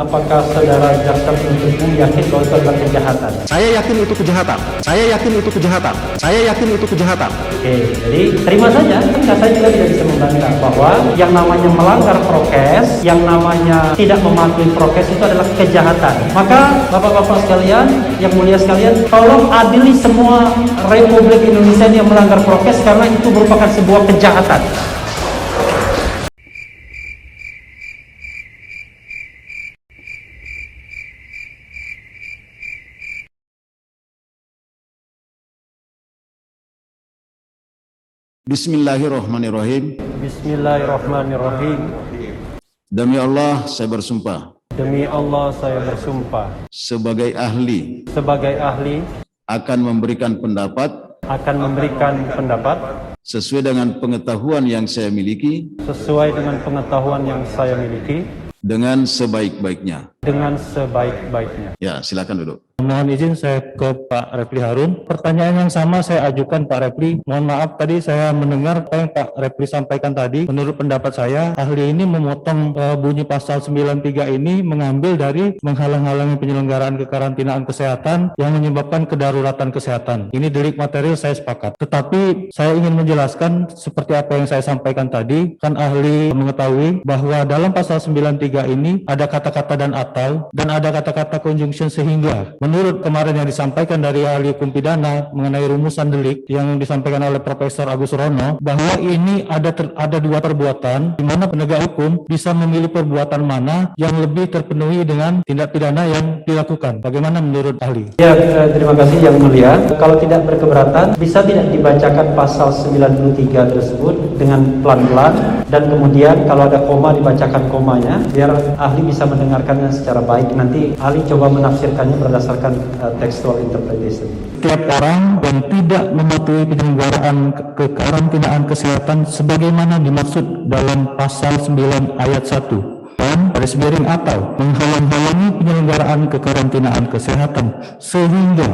Apakah saudara jaksa penuntut umum yakin bahwa itu adalah kejahatan? Saya yakin itu kejahatan. Saya yakin itu kejahatan. Saya yakin itu kejahatan. Oke, jadi terima saja. Kan saya juga tidak bisa membantah bahwa yang namanya melanggar prokes, yang namanya tidak mematuhi prokes itu adalah kejahatan. Maka bapak-bapak sekalian, yang mulia sekalian, tolong adili semua Republik Indonesia yang melanggar prokes karena itu merupakan sebuah kejahatan. Bismillahirrahmanirrahim. Bismillahirrahmanirrahim. Demi Allah, saya bersumpah Demi Allah saya bersumpah sebagai ahli sebagai ahli akan memberikan pendapat sesuai dengan pengetahuan yang saya miliki dengan sebaik-baiknya. Ya, silakan duduk. Mohon izin saya ke Pak Refli Harun. Pertanyaan yang sama saya ajukan Pak Refli. Mohon maaf tadi saya mendengar apa yang Pak Refli sampaikan tadi. Menurut pendapat saya, ahli ini memotong bunyi pasal 93 ini mengambil dari menghalang-halangi penyelenggaraan kekarantinaan kesehatan yang menyebabkan kedaruratan kesehatan. Ini delik material, saya sepakat. Tetapi saya ingin menjelaskan seperti apa yang saya sampaikan tadi. Kan ahli mengetahui bahwa dalam pasal 93 ini ada kata-kata dan atau dan ada kata-kata conjunction sehingga. Menurut kemarin yang disampaikan dari ahli hukum pidana mengenai rumusan delik yang disampaikan oleh Profesor Agus Rono, bahwa ini ada dua perbuatan di mana penegak hukum bisa memilih perbuatan mana yang lebih terpenuhi dengan tindak pidana yang dilakukan. Bagaimana menurut ahli? Ya, terima kasih yang mulia. Kalau tidak berkeberatan, bisa tidak dibacakan pasal 93 tersebut dengan pelan-pelan dan kemudian kalau ada koma dibacakan komanya biar ahli bisa mendengarkannya secara baik. Nanti ahli coba menafsirkannya berdasarkan textual interpretation. Setiap orang yang tidak mematuhi penyelenggaraan kekarantinaan kesehatan sebagaimana dimaksud dalam pasal 9 ayat 1 dan garis miring atau menghalang-halangi penyelenggaraan kekarantinaan kesehatan sehingga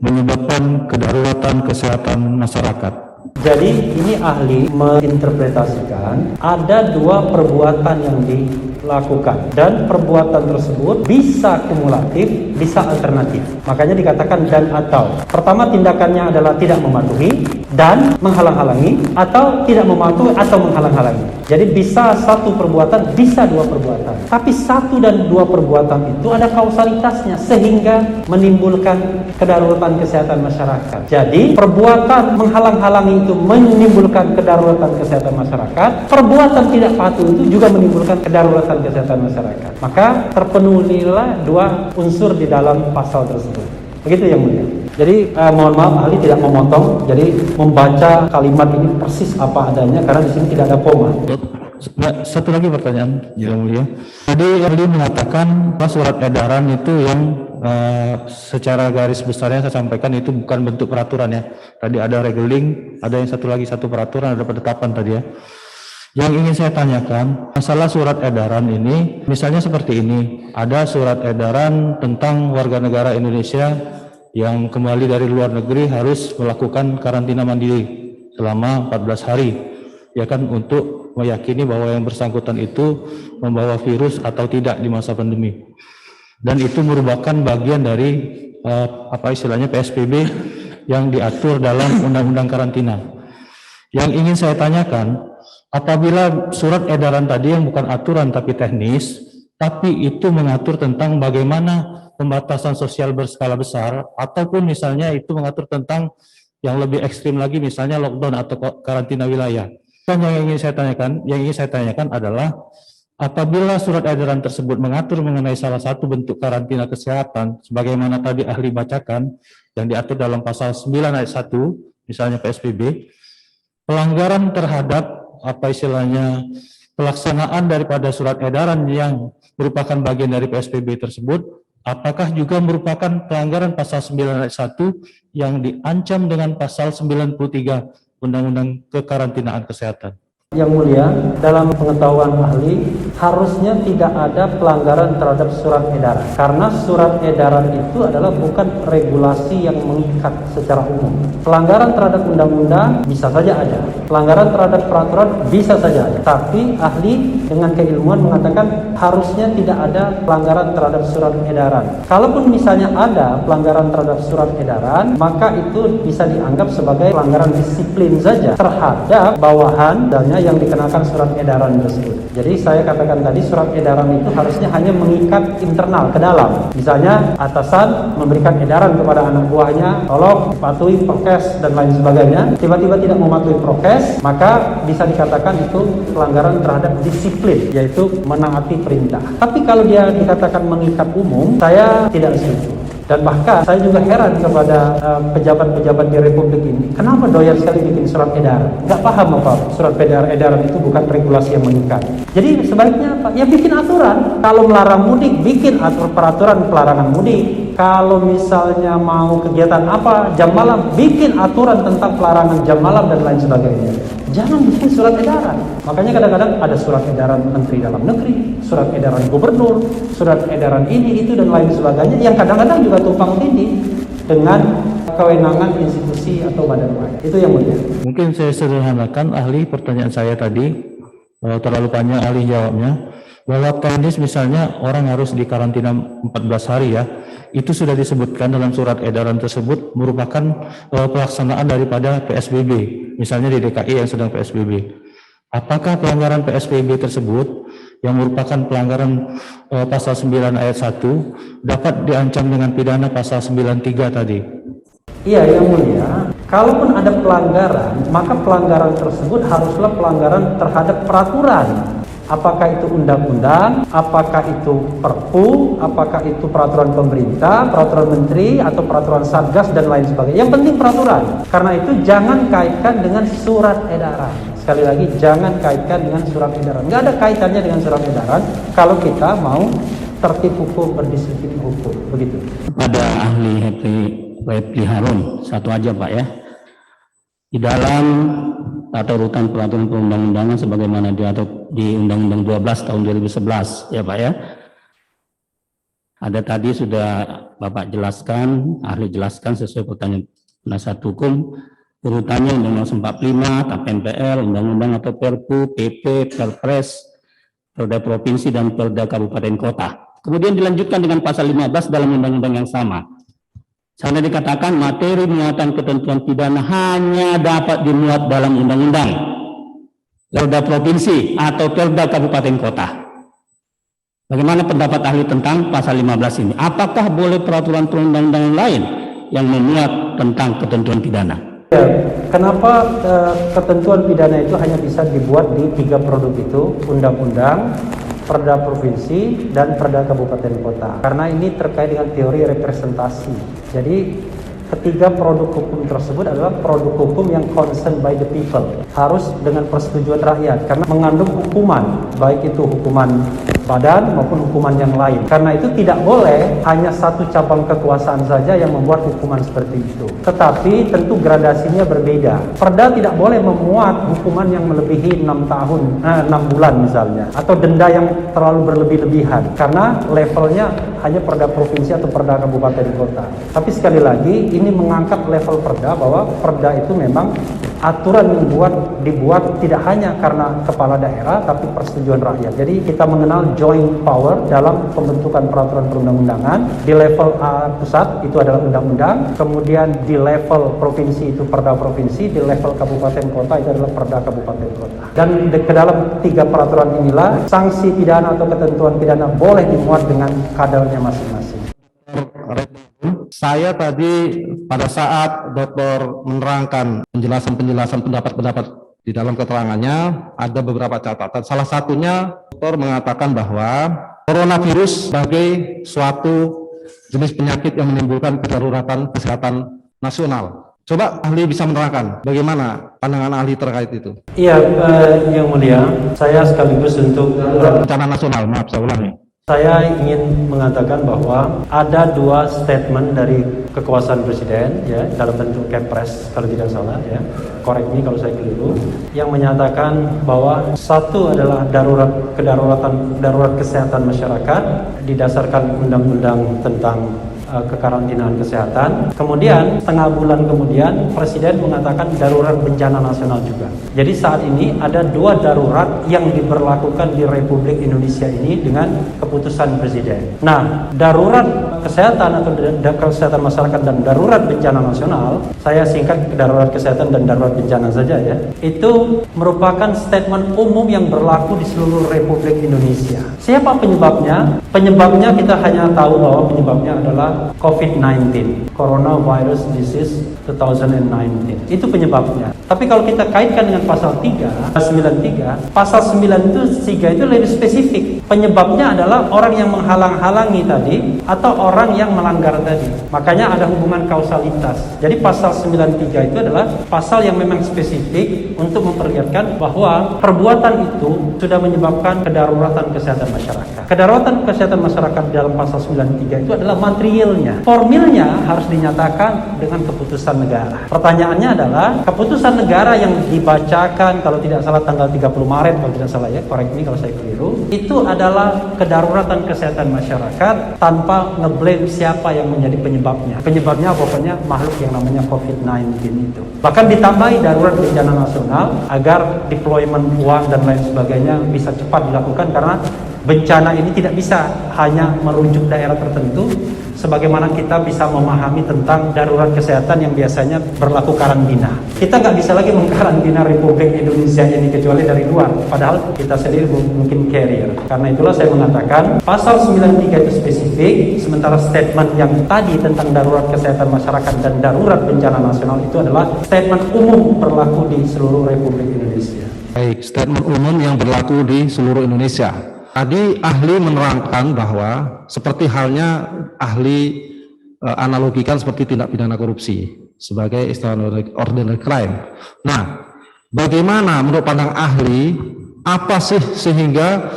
menyebabkan kedaruratan kesehatan masyarakat. Jadi ini ahli menginterpretasikan ada dua perbuatan yang dilakukan dan perbuatan tersebut bisa kumulatif, bisa alternatif. Makanya dikatakan dan atau. Pertama tindakannya adalah tidak mematuhi dan menghalang-halangi atau tidak mematuhi atau menghalang-halangi. Jadi bisa satu perbuatan, bisa dua perbuatan. Tapi satu dan dua perbuatan itu ada kausalitasnya sehingga menimbulkan kedaruratan kesehatan masyarakat. Jadi perbuatan menghalang-halangi itu menimbulkan kedaruratan kesehatan masyarakat, perbuatan tidak patuh itu juga menimbulkan kedaruratan kesehatan masyarakat. Maka terpenuhilah dua unsur di dalam pasal tersebut. Begitu yang mulia. Jadi mohon maaf ahli tidak memotong, jadi membaca kalimat ini persis apa adanya karena di sini tidak ada koma. Satu lagi pertanyaan yang mulia. Tadi ahli mengatakan surat edaran itu yang secara garis besarnya saya sampaikan itu bukan bentuk peraturan ya. Tadi ada regeling, ada yang satu peraturan, ada penetapan tadi ya. Yang ingin saya tanyakan, masalah surat edaran ini, misalnya seperti ini, ada surat edaran tentang warga negara Indonesia yang kembali dari luar negeri harus melakukan karantina mandiri selama 14 hari, ya kan, untuk meyakini bahwa yang bersangkutan itu membawa virus atau tidak di masa pandemi. Dan itu merupakan bagian dari PSBB yang diatur dalam Undang-Undang Karantina. Yang ingin saya tanyakan, apabila surat edaran tadi yang bukan aturan tapi teknis, tapi itu mengatur tentang bagaimana pembatasan sosial berskala besar, ataupun misalnya itu mengatur tentang yang lebih ekstrim lagi, misalnya lockdown atau karantina wilayah. Dan yang ingin saya tanyakan adalah apabila surat edaran tersebut mengatur mengenai salah satu bentuk karantina kesehatan, sebagaimana tadi ahli bacakan, yang diatur dalam pasal 9 ayat 1, misalnya PSBB, pelanggaran terhadap pelaksanaan daripada surat edaran yang merupakan bagian dari PSBB tersebut, apakah juga merupakan pelanggaran pasal 9 ayat 1 yang diancam dengan pasal 93 Undang-Undang Kekarantinaan Kesehatan? Yang mulia, dalam pengetahuan ahli, harusnya tidak ada pelanggaran terhadap surat edaran. Karena surat edaran itu adalah bukan regulasi yang mengikat secara umum. Pelanggaran terhadap undang-undang bisa saja ada. Pelanggaran terhadap peraturan bisa saja ada. Tapi ahli dengan keilmuan mengatakan harusnya tidak ada pelanggaran terhadap surat edaran. Kalaupun misalnya ada pelanggaran terhadap surat edaran, maka itu bisa dianggap sebagai pelanggaran disiplin saja terhadap bawahan misalnya yang dikenakan surat edaran tersebut. Jadi saya katakan tadi surat edaran itu harusnya hanya mengikat internal ke dalam. Misalnya atasan memberikan edaran kepada anak buahnya, tolong patuhi prokes dan lain sebagainya. Tiba-tiba tidak mematuhi prokes, maka bisa dikatakan itu pelanggaran terhadap disiplin, yaitu menaati perintah. Tapi kalau dia dikatakan mengikat umum, saya tidak setuju. Dan bahkan saya juga heran kepada pejabat-pejabat di Republik ini. Kenapa doyan sekali bikin surat edaran? Nggak paham apa surat edaran itu bukan regulasi yang mengikat. Jadi sebaliknya apa? Ya bikin aturan. Kalau melarang mudik, bikin peraturan pelarangan mudik. Kalau misalnya mau kegiatan apa, jam malam, bikin aturan tentang pelarangan jam malam dan lain sebagainya. Jangan bikin surat edaran. Makanya kadang-kadang ada surat edaran Menteri Dalam Negeri, surat edaran Gubernur, surat edaran ini, itu, dan lain sebagainya, yang kadang-kadang juga tumpang tindih dengan kewenangan institusi atau badan lain. Itu yang mulia. Mungkin saya sederhanakan ahli pertanyaan saya tadi, terlalu panjang ahli jawabnya. Bahwa teknis misalnya orang harus dikarantina 14 hari ya, itu sudah disebutkan dalam surat edaran tersebut merupakan pelaksanaan daripada PSBB, misalnya di DKI yang sedang PSBB. Apakah pelanggaran PSBB tersebut yang merupakan pelanggaran pasal 9 ayat 1 dapat diancam dengan pidana pasal 93 tadi? Iya, yang mulia. Kalaupun ada pelanggaran, maka pelanggaran tersebut haruslah pelanggaran terhadap peraturan. Apakah itu undang-undang, apakah itu perpu, apakah itu peraturan pemerintah, peraturan menteri, atau peraturan satgas dan lain sebagainya. Yang penting peraturan. Karena itu jangan kaitkan dengan surat edaran. Sekali lagi, jangan kaitkan dengan surat edaran. Nggak ada kaitannya dengan surat edaran kalau kita mau tertib hukum, berdisiplin hukum. Begitu. Pada ahli Refli Harun, satu aja Pak ya. Di dalam tata urutan peraturan perundang-undangan sebagaimana diatur di Undang-Undang 12 tahun 2011 ya Pak ya. Ada tadi sudah Bapak jelaskan, ahli jelaskan sesuai pertanyaan penasihat hukum, urutannya Undang-Undang 45, TAP MPR, Undang-Undang atau Perpu, PP, Perpres, Perda Provinsi dan Perda Kabupaten Kota. Kemudian dilanjutkan dengan pasal 15 dalam undang-undang yang sama. Sana dikatakan materi muatan ketentuan pidana hanya dapat dimuat dalam undang-undang, Perda Provinsi atau Perda Kabupaten Kota. Bagaimana pendapat ahli tentang pasal 15 ini? Apakah boleh peraturan perundang-undangan lain yang memuat tentang ketentuan pidana? Ya, kenapa ketentuan pidana itu hanya bisa dibuat di 3 produk itu, undang-undang, Perda Provinsi, dan Perda Kabupaten Kota? Karena ini terkait dengan teori representasi. Jadi ketiga produk hukum tersebut adalah produk hukum yang concerned by the people, harus dengan persetujuan rakyat karena mengandung hukuman, baik itu hukuman badan maupun hukuman yang lain. Karena itu tidak boleh hanya satu cabang kekuasaan saja yang membuat hukuman seperti itu, tetapi tentu gradasinya berbeda. Perda tidak boleh memuat hukuman yang melebihi 6 bulan misalnya, atau denda yang terlalu berlebih-lebihan, karena levelnya hanya Perda Provinsi atau Perda Kabupaten Kota. Tapi sekali lagi ini mengangkat level perda, bahwa perda itu memang aturan yang dibuat tidak hanya karena kepala daerah tapi persetujuan rakyat. Jadi kita mengenal joint power dalam pembentukan peraturan perundang-undangan. Di level pusat itu adalah undang-undang, kemudian di level provinsi itu Perda Provinsi, di level kabupaten kota itu adalah Perda Kabupaten Kota. Dan ke dalam 3 peraturan inilah sanksi pidana atau ketentuan pidana boleh dimuat dengan kadarnya masing-masing. Saya tadi pada saat dokter menerangkan penjelasan pendapat-pendapat di dalam keterangannya, ada beberapa catatan. Salah satunya dokter mengatakan bahwa coronavirus sebagai suatu jenis penyakit yang menimbulkan kedaruratan kesehatan nasional. Coba ahli bisa menerangkan bagaimana pandangan ahli terkait itu. Iya, yang mulia, saya sekaligus untuk bencana nasional, maaf saya ulangi. Saya ingin mengatakan bahwa ada dua statement dari kekuasaan presiden ya dalam bentuk Kepres kalau tidak salah ya, correct me kalau saya keliru, yang menyatakan bahwa satu adalah darurat kesehatan masyarakat didasarkan undang-undang tentang kekarantinaan kesehatan. Kemudian setengah bulan kemudian Presiden mengatakan darurat bencana nasional juga. Jadi saat ini ada dua darurat yang diberlakukan di Republik Indonesia ini dengan keputusan Presiden. Nah, darurat kesehatan atau kesehatan masyarakat dan darurat bencana nasional, saya singkat darurat kesehatan dan darurat bencana saja ya, itu merupakan statement umum yang berlaku di seluruh Republik Indonesia. Siapa penyebabnya? Penyebabnya kita hanya tahu bahwa penyebabnya adalah COVID-19, Coronavirus Disease 2019. Itu penyebabnya. Tapi kalau kita kaitkan dengan pasal 93, pasal 93 itu lebih spesifik. Penyebabnya adalah orang yang menghalang-halangi tadi atau orang yang melanggar tadi. Makanya ada hubungan kausalitas. Jadi pasal 93 itu adalah pasal yang memang spesifik untuk memperlihatkan bahwa perbuatan itu sudah menyebabkan kedaruratan kesehatan masyarakat. Kedaruratan kesehatan masyarakat dalam pasal 93 itu adalah materialnya. Formilnya harus dinyatakan dengan keputusan negara. Pertanyaannya adalah keputusan negara yang dibacakan kalau tidak salah tanggal 30 Maret kalau tidak salah ya, correct me kalau saya keliru, itu adalah kedaruratan kesehatan masyarakat tanpa ngeblame siapa yang menjadi penyebabnya. Penyebabnya pokoknya makhluk yang namanya COVID-19 itu. Bahkan ditambahi darurat bencana nasional agar deployment uang dan lain sebagainya bisa cepat dilakukan karena bencana ini tidak bisa hanya merujuk daerah tertentu sebagaimana kita bisa memahami tentang darurat kesehatan yang biasanya berlaku karantina. Kita nggak bisa lagi mengkarantina Republik Indonesia ini kecuali dari luar, padahal kita sendiri mungkin carrier. Karena itulah saya mengatakan pasal 93 itu spesifik, sementara statement yang tadi tentang darurat kesehatan masyarakat dan darurat bencana nasional itu adalah statement umum berlaku di seluruh Republik Indonesia. Baik, statement umum yang berlaku di seluruh Indonesia. Tadi ahli menerangkan bahwa seperti halnya ahli analogikan seperti tindak pidana korupsi sebagai extraordinary crime. Nah, bagaimana menurut pandang ahli, apa sih sehingga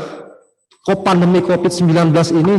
pandemi COVID-19 ini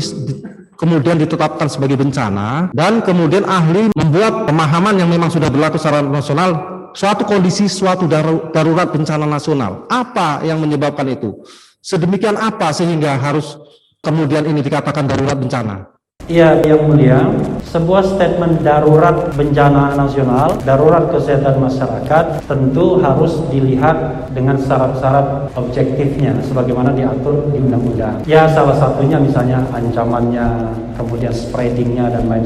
kemudian ditetapkan sebagai bencana dan kemudian ahli membuat pemahaman yang memang sudah berlaku secara nasional suatu kondisi, suatu darurat bencana nasional. Apa yang menyebabkan itu? Sedemikian apa sehingga harus kemudian ini dikatakan darurat bencana? Iya, Yang Mulia, sebuah statement darurat bencana nasional, darurat kesehatan masyarakat tentu harus dilihat dengan syarat-syarat objektifnya sebagaimana diatur di undang-undang. Ya, salah satunya misalnya ancamannya, kemudian spreadingnya dan lain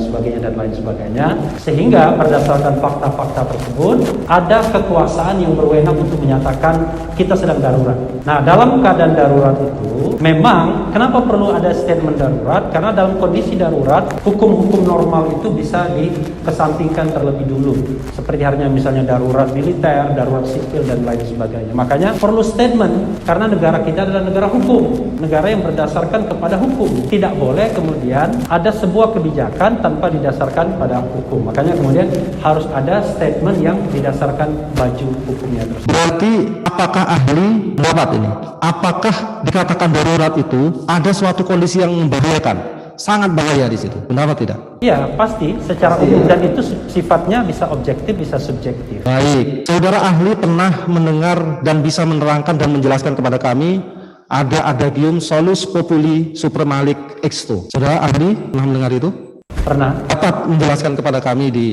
sebagainya. Sehingga berdasarkan fakta-fakta tersebut ada kekuasaan yang berwenang untuk menyatakan kita sedang darurat. Nah, dalam keadaan darurat itu memang kenapa perlu ada statement darurat? Karena dalam kondisi darurat hukum-hukum normal itu bisa dikesampingkan terlebih dulu. Seperti halnya misalnya darurat militer, darurat sipil dan lain sebagainya. Makanya perlu statement karena negara kita adalah negara hukum, negara yang berdasarkan kepada hukum. Tidak boleh kemudian ada sebuah kebijakan tanpa didasarkan pada hukum. Makanya kemudian harus ada statement yang didasarkan baju hukumnya tersebut. Berarti apakah ahli mendapat ini? Apakah dikatakan darurat itu ada suatu kondisi yang membahayakan? Sangat bahaya di situ. Benar tidak? Ya, pasti secara umum dan itu sifatnya bisa objektif, bisa subjektif. Baik, saudara ahli pernah mendengar dan bisa menerangkan dan menjelaskan kepada kami ada adagium solus populi supremalic exto. Saudara ahli pernah mendengar itu? Pernah. Dapat menjelaskan kepada kami di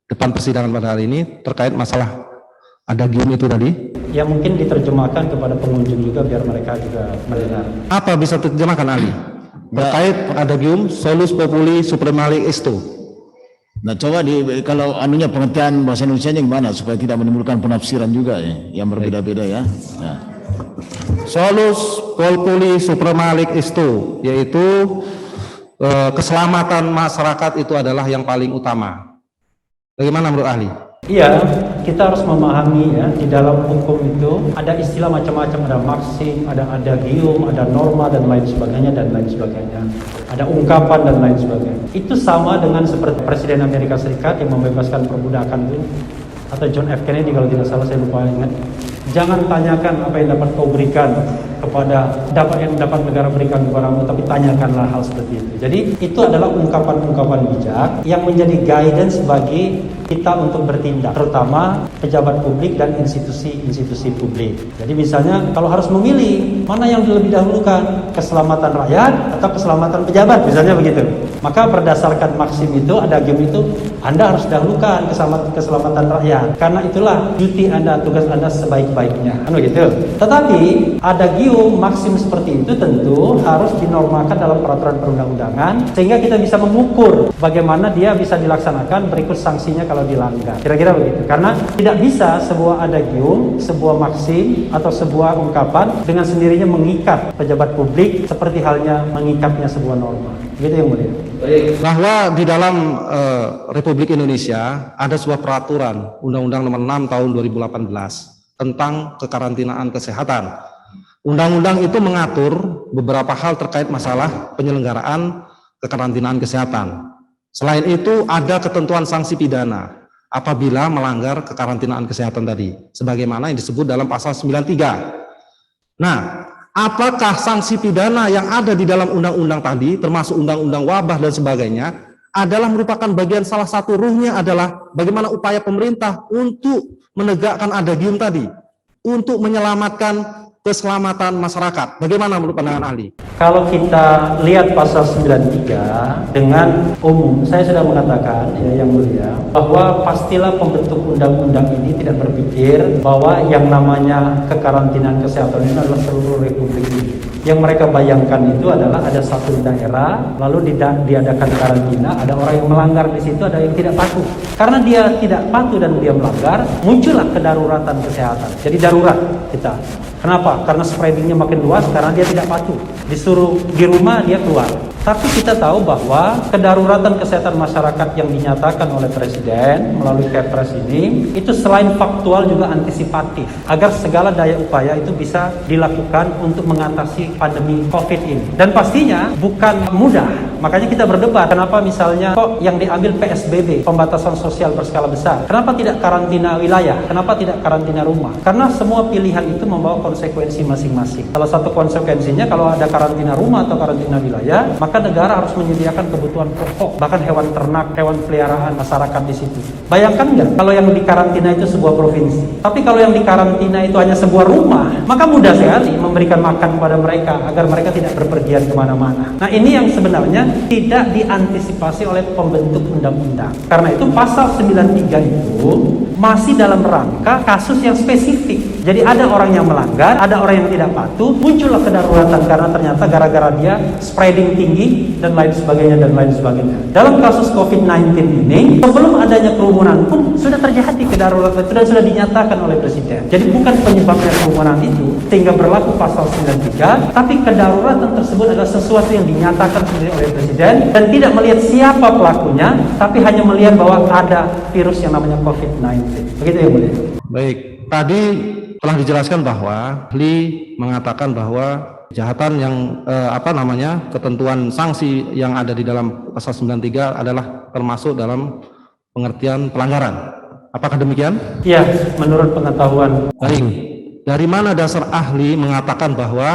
depan persidangan pada hari ini terkait masalah adagium itu tadi? Ya mungkin diterjemahkan kepada pengunjung juga biar mereka juga mendengar. Apa bisa diterjemahkan ahli? Terkait adagium solus populi supremalic exto. Nah, coba kalau anunya pengertian bahasa Indonesianya gimana supaya tidak menimbulkan penafsiran juga ya, yang berbeda-beda ya. Nah. Solus populi supremalic exto, yaitu keselamatan masyarakat itu adalah yang paling utama. Bagaimana menurut ahli? Iya, kita harus memahami ya, di dalam hukum itu ada istilah macam-macam, ada maksim, ada adagium, ada norma dan lain sebagainya. Ada ungkapan dan lain sebagainya. Itu sama dengan seperti Presiden Amerika Serikat yang membebaskan perbudakan itu. atau John F. Kennedy kalau tidak salah, saya lupa ingat. Jangan tanyakan apa yang dapat kau berikan kepada yang dapat negara berikan kepadamu, tapi tanyakanlah hal seperti itu. Jadi itu adalah ungkapan-ungkapan bijak yang menjadi guidance bagi kita untuk bertindak, terutama pejabat publik dan institusi-institusi publik. Jadi misalnya kalau harus memilih mana yang lebih dahulukan, keselamatan rakyat atau keselamatan pejabat, misalnya begitu. Maka berdasarkan maksim itu, adagio itu, Anda harus dahulukan keselamatan rakyat. Karena itulah duty Anda, tugas Anda sebaik-baiknya. Kan begitu. Tetapi adagio maksim seperti itu tentu harus dinormalkan dalam peraturan perundang-undangan sehingga kita bisa mengukur bagaimana dia bisa dilaksanakan, berikut sanksinya kalau dilanggar. Kira-kira begitu. Karena tidak bisa sebuah adagium, sebuah maksim atau sebuah ungkapan dengan sendirinya mengikat pejabat publik seperti halnya mengikatnya sebuah norma. Gitu yang mulia. Bahwa di dalam Republik Indonesia ada sebuah peraturan Undang-Undang Nomor 6 Tahun 2018 tentang kekarantinaan kesehatan. Undang-undang itu mengatur beberapa hal terkait masalah penyelenggaraan kekarantinaan kesehatan. Selain itu ada ketentuan sanksi pidana apabila melanggar kekarantinaan kesehatan tadi, sebagaimana yang disebut dalam pasal 93. Nah, apakah sanksi pidana yang ada di dalam undang-undang tadi, termasuk undang-undang wabah dan sebagainya, adalah merupakan bagian salah satu ruhnya adalah bagaimana upaya pemerintah untuk menegakkan adagium tadi, untuk menyelamatkan keselamatan masyarakat. Bagaimana menurut pandangan ahli? Kalau kita lihat pasal 93 dengan umum, saya sudah mengatakan ya yang mulia bahwa pastilah pembentuk undang-undang ini tidak berpikir bahwa yang namanya kekarantinaan kesehatan ini adalah seluruh republik ini. Yang mereka bayangkan itu adalah ada satu daerah lalu diadakan karantina, ada orang yang melanggar di situ, ada yang tidak patuh. Karena dia tidak patuh dan dia melanggar, muncullah kedaruratan kesehatan. Jadi darurat kita. Kenapa? Karena spreadingnya makin luas, karena dia tidak patuh. Disuruh di rumah, dia keluar. Tapi kita tahu bahwa kedaruratan kesehatan masyarakat yang dinyatakan oleh Presiden melalui Kepres ini, itu selain faktual juga antisipatif. Agar segala daya upaya itu bisa dilakukan untuk mengatasi pandemi COVID ini. Dan pastinya bukan mudah. Makanya kita berdebat, kenapa misalnya kok yang diambil PSBB, pembatasan sosial berskala besar. Kenapa tidak karantina wilayah? Kenapa tidak karantina rumah? Karena semua pilihan itu membawa konsekuensi masing-masing. Salah satu konsekuensinya kalau ada karantina rumah atau karantina wilayah, maka negara harus menyediakan kebutuhan pokok, bahkan hewan ternak, hewan peliharaan masyarakat di situ. Bayangkan nggak kalau yang dikarantina itu sebuah provinsi, tapi kalau yang dikarantina itu hanya sebuah rumah, maka mudah sekali memberikan makan kepada mereka agar mereka tidak berpergian kemana-mana. Nah ini yang sebenarnya tidak diantisipasi oleh pembentuk undang-undang. Karena itu pasal 93 itu masih dalam rangka kasus yang spesifik. Jadi ada orang yang melanggar, ada orang yang tidak patuh, muncullah kedaruratan karena ternyata gara-gara dia spreading tinggi dan lain sebagainya dan lain sebagainya. Dalam kasus COVID-19 ini, sebelum adanya kerumunan pun sudah terjadi kedaruratan itu dan sudah dinyatakan oleh Presiden. Jadi bukan penyebabnya kerumunan itu sehingga berlaku pasal 93, tapi kedaruratan tersebut adalah sesuatu yang dinyatakan sendiri oleh Presiden dan tidak melihat siapa pelakunya, tapi hanya melihat bahwa ada virus yang namanya COVID-19. Begitu ya, mulia. Baik, tadi telah dijelaskan bahwa ahli mengatakan bahwa kejahatan yang ketentuan sanksi yang ada di dalam pasal 93 adalah termasuk dalam pengertian pelanggaran. Apakah demikian? Iya, menurut pengetahuan. Baik. Dari mana dasar ahli mengatakan bahwa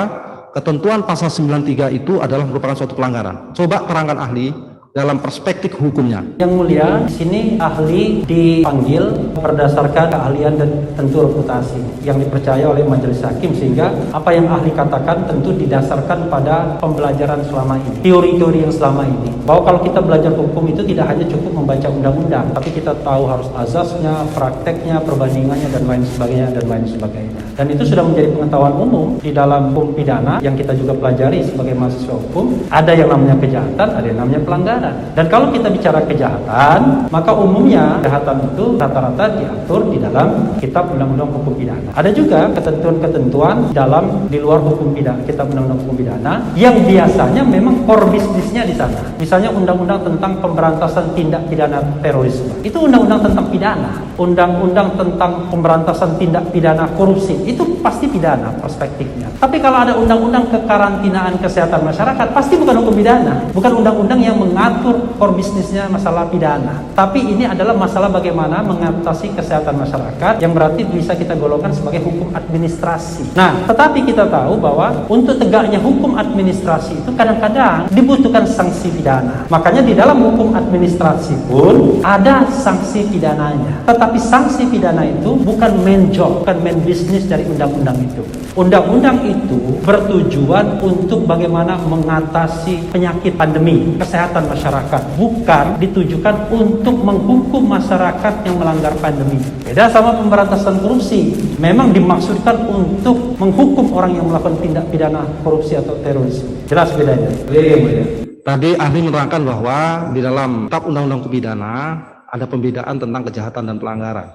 ketentuan pasal 93 itu adalah merupakan suatu pelanggaran? Coba terangkan ahli dalam perspektif hukumnya. Yang mulia, di sini ahli dipanggil berdasarkan keahlian dan tentu reputasi yang dipercaya oleh majelis hakim, sehingga apa yang ahli katakan tentu didasarkan pada pembelajaran selama ini, teori-teori yang selama ini. Bahwa kalau kita belajar hukum itu tidak hanya cukup membaca undang-undang, tapi kita tahu harus azasnya, prakteknya, perbandingannya dan lain sebagainya dan lain sebagainya. Dan itu sudah menjadi pengetahuan umum di dalam hukum pidana yang kita juga pelajari sebagai mahasiswa hukum. Ada yang namanya kejahatan, ada yang namanya pelanggaran. Dan kalau kita bicara kejahatan, maka umumnya kejahatan itu rata-rata diatur di dalam kitab undang-undang hukum pidana. Ada juga ketentuan-ketentuan di luar hukum pidana, kitab undang-undang hukum pidana, yang biasanya memang core bisnisnya di sana. Misalnya undang-undang tentang pemberantasan tindak pidana terorisme. Itu undang-undang tentang pidana. Undang-undang tentang pemberantasan tindak pidana korupsi, itu pasti pidana perspektifnya. Tapi kalau ada undang-undang kekarantinaan kesehatan masyarakat, pasti bukan hukum pidana. Bukan undang-undang yang mengatur mengatur core bisnisnya masalah pidana. Tapi ini adalah masalah bagaimana mengatasi kesehatan masyarakat yang berarti bisa kita golongkan sebagai hukum administrasi. Nah, tetapi kita tahu bahwa untuk tegaknya hukum administrasi itu kadang-kadang dibutuhkan sanksi pidana. Makanya di dalam hukum administrasi pun ada sanksi pidananya. Tetapi sanksi pidana itu bukan main job, bukan main business dari undang-undang itu. Undang-undang itu bertujuan untuk bagaimana mengatasi penyakit pandemi, kesehatan masyarakat, bukan ditujukan untuk menghukum masyarakat yang melanggar pandemi. Beda sama pemberantasan korupsi, memang dimaksudkan untuk menghukum orang yang melakukan tindak pidana korupsi atau terorisme. Jelas bedanya? Tadi ahli menerangkan bahwa di dalam kitab undang-undang pidana ada pembedaan tentang kejahatan dan pelanggaran.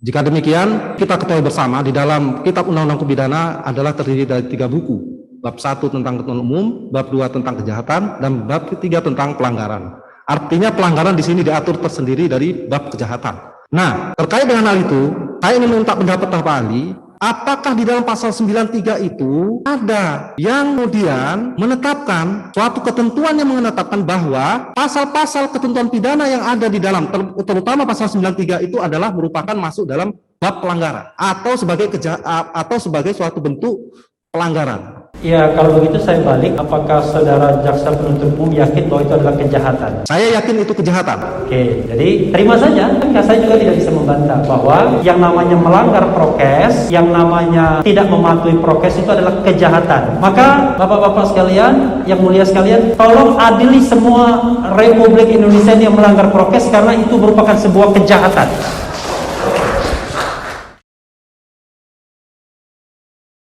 Jika demikian, kita ketahui bersama di dalam kitab undang-undang pidana adalah terdiri dari 3 buku. Bab 1 tentang ketentuan umum, bab 2 tentang kejahatan, dan bab 3 tentang pelanggaran. Artinya pelanggaran di sini diatur tersendiri dari bab kejahatan. Nah, terkait dengan hal itu, saya ingin meminta pendapat Pak ahli, apakah di dalam pasal 93 itu ada yang kemudian menetapkan suatu ketentuan yang menetapkan bahwa pasal-pasal ketentuan pidana yang ada di dalam, terutama pasal 93 itu adalah merupakan masuk dalam bab pelanggaran atau sebagai suatu bentuk pelanggaran. Ya, kalau begitu saya balik, apakah saudara jaksa penuntut umum yakin bahwa itu adalah kejahatan? Saya yakin itu kejahatan. Oke, jadi terima saja. Saya juga tidak bisa membantah bahwa yang namanya melanggar prokes, yang namanya tidak mematuhi prokes itu adalah kejahatan. Maka Bapak-bapak sekalian, yang mulia sekalian, tolong adili semua Republik Indonesia yang melanggar prokes karena itu merupakan sebuah kejahatan.